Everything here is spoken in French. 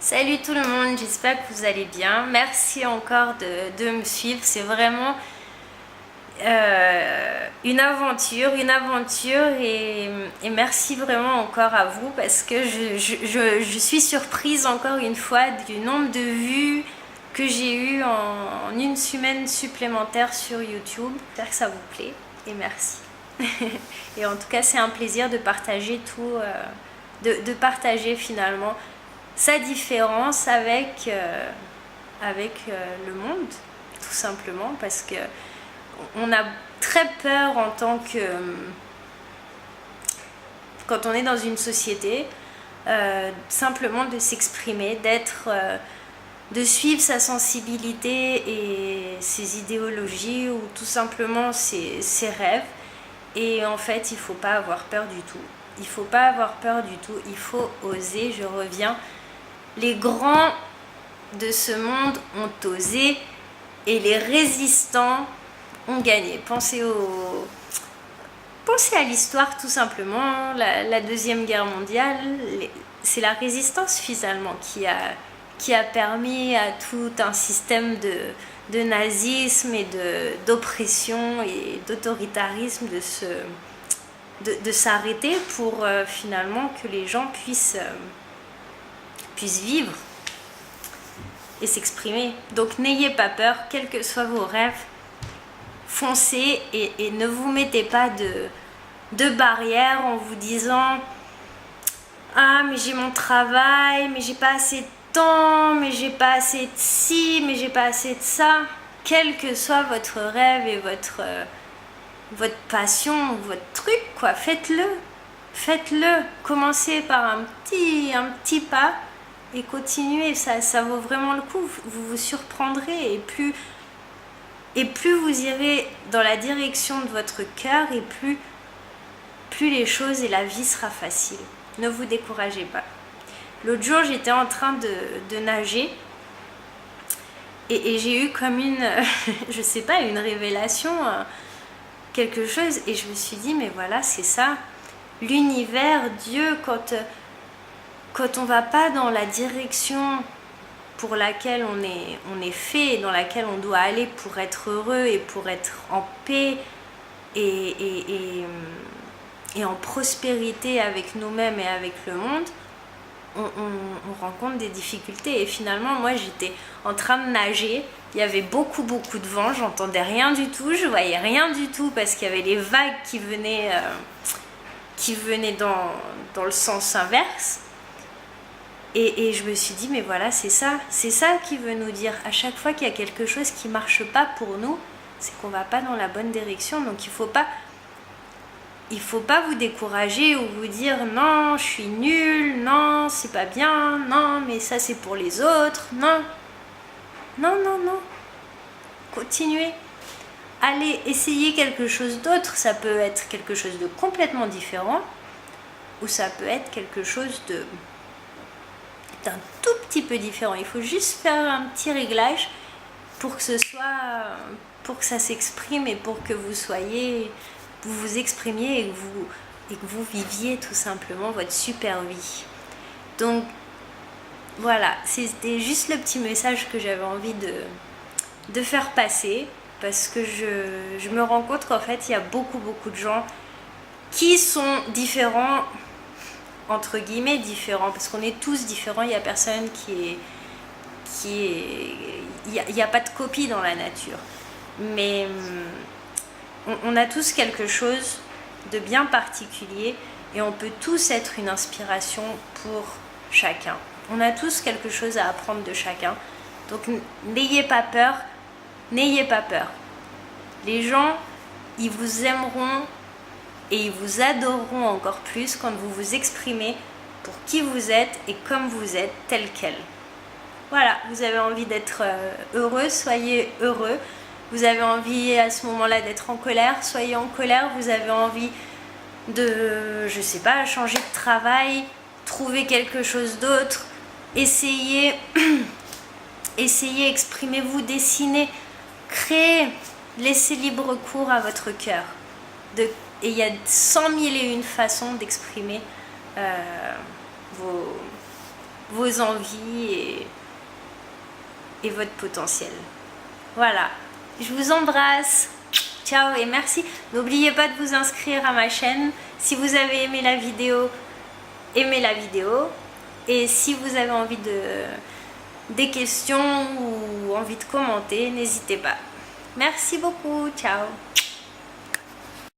Salut tout le monde, j'espère que vous allez bien. Merci encore de me suivre. C'est vraiment une aventure et merci vraiment encore à vous parce que je suis surprise encore une fois du nombre de vues que j'ai eu en une semaine supplémentaire sur YouTube. J'espère que ça vous plaît et merci. Et en tout cas, c'est un plaisir de partager tout, de partager finalement sa différence avec le monde, tout simplement, parce que on a très peur en tant que quand on est dans une société, simplement de s'exprimer, de suivre sa sensibilité et ses idéologies ou tout simplement ses rêves. Et en fait, il ne faut pas avoir peur du tout. Il ne faut pas avoir peur du tout. Il faut oser. Je reviens. Les grands de ce monde ont osé et les résistants ont gagné. Pensez à l'histoire tout simplement. La Deuxième Guerre mondiale, c'est la résistance finalement qui a permis à tout un système de nazisme et d'oppression et d'autoritarisme de s'arrêter pour finalement que les gens puissent vivre et s'exprimer. Donc n'ayez pas peur, quels que soient vos rêves, foncez et ne vous mettez pas de barrières en vous disant « Ah mais j'ai mon travail, mais j'ai pas assez de temps, mais j'ai pas assez de ci, mais j'ai pas assez de ça ». Quel que soit votre rêve et votre passion, votre truc, quoi, faites-le. Faites-le. Commencez par un petit pas et continuez. Ça vaut vraiment le coup. Vous vous surprendrez et plus vous irez dans la direction de votre cœur et plus les choses et la vie sera facile. Ne vous découragez pas. L'autre jour, j'étais en train de nager et j'ai eu comme je sais pas, une révélation, quelque chose, et je me suis dit, mais voilà, c'est ça. L'univers, Dieu, quand on va pas dans la direction pour laquelle on est fait, dans laquelle on doit aller pour être heureux et pour être en paix et en prospérité avec nous-mêmes et avec le monde, on rencontre des difficultés. Et finalement, moi, j'étais en train de nager, il y avait beaucoup de vent, j'entendais rien du tout, je voyais rien du tout parce qu'il y avait les vagues qui venaient dans le sens inverse. Et je me suis dit, mais voilà, c'est ça qui veut nous dire. À chaque fois qu'il y a quelque chose qui ne marche pas pour nous, c'est qu'on ne va pas dans la bonne direction. Donc il ne faut pas vous décourager ou vous dire, non, je suis nulle, non, c'est pas bien, non, mais ça c'est pour les autres, non. Non. Continuez. Allez, essayez quelque chose d'autre. Ça peut être quelque chose de complètement différent ou ça peut être quelque chose d'un tout petit peu différent. Il faut juste faire un petit réglage pour que ça s'exprime et pour que vous vous exprimiez et que vous viviez tout simplement votre super vie. Donc voilà, c'était juste le petit message que j'avais envie de faire passer parce que je me rends compte qu'en fait il y a beaucoup de gens qui sont différents, entre guillemets différents, parce qu'on est tous différents, il n'y a personne il n'y a pas de copie dans la nature, mais on a tous quelque chose de bien particulier et on peut tous être une inspiration pour chacun. On a tous quelque chose à apprendre de chacun, donc n'ayez pas peur. Les gens, ils vous aimeront et ils vous adoreront encore plus quand vous vous exprimez pour qui vous êtes et comme vous êtes, tel quel. Voilà, vous avez envie d'être heureux, soyez heureux. Vous avez envie à ce moment-là d'être en colère, soyez en colère. Vous avez envie de, je sais pas, changer de travail, trouver quelque chose d'autre. Essayez, exprimez-vous, dessinez, créez, laissez libre cours à votre cœur. Et il y a 100 000 et une façons d'exprimer vos envies et votre potentiel. Voilà, je vous embrasse. Ciao et merci. N'oubliez pas de vous inscrire à ma chaîne. Si vous avez aimé la vidéo, aimez la vidéo. Et si vous avez envie des questions ou envie de commenter, n'hésitez pas. Merci beaucoup. Ciao.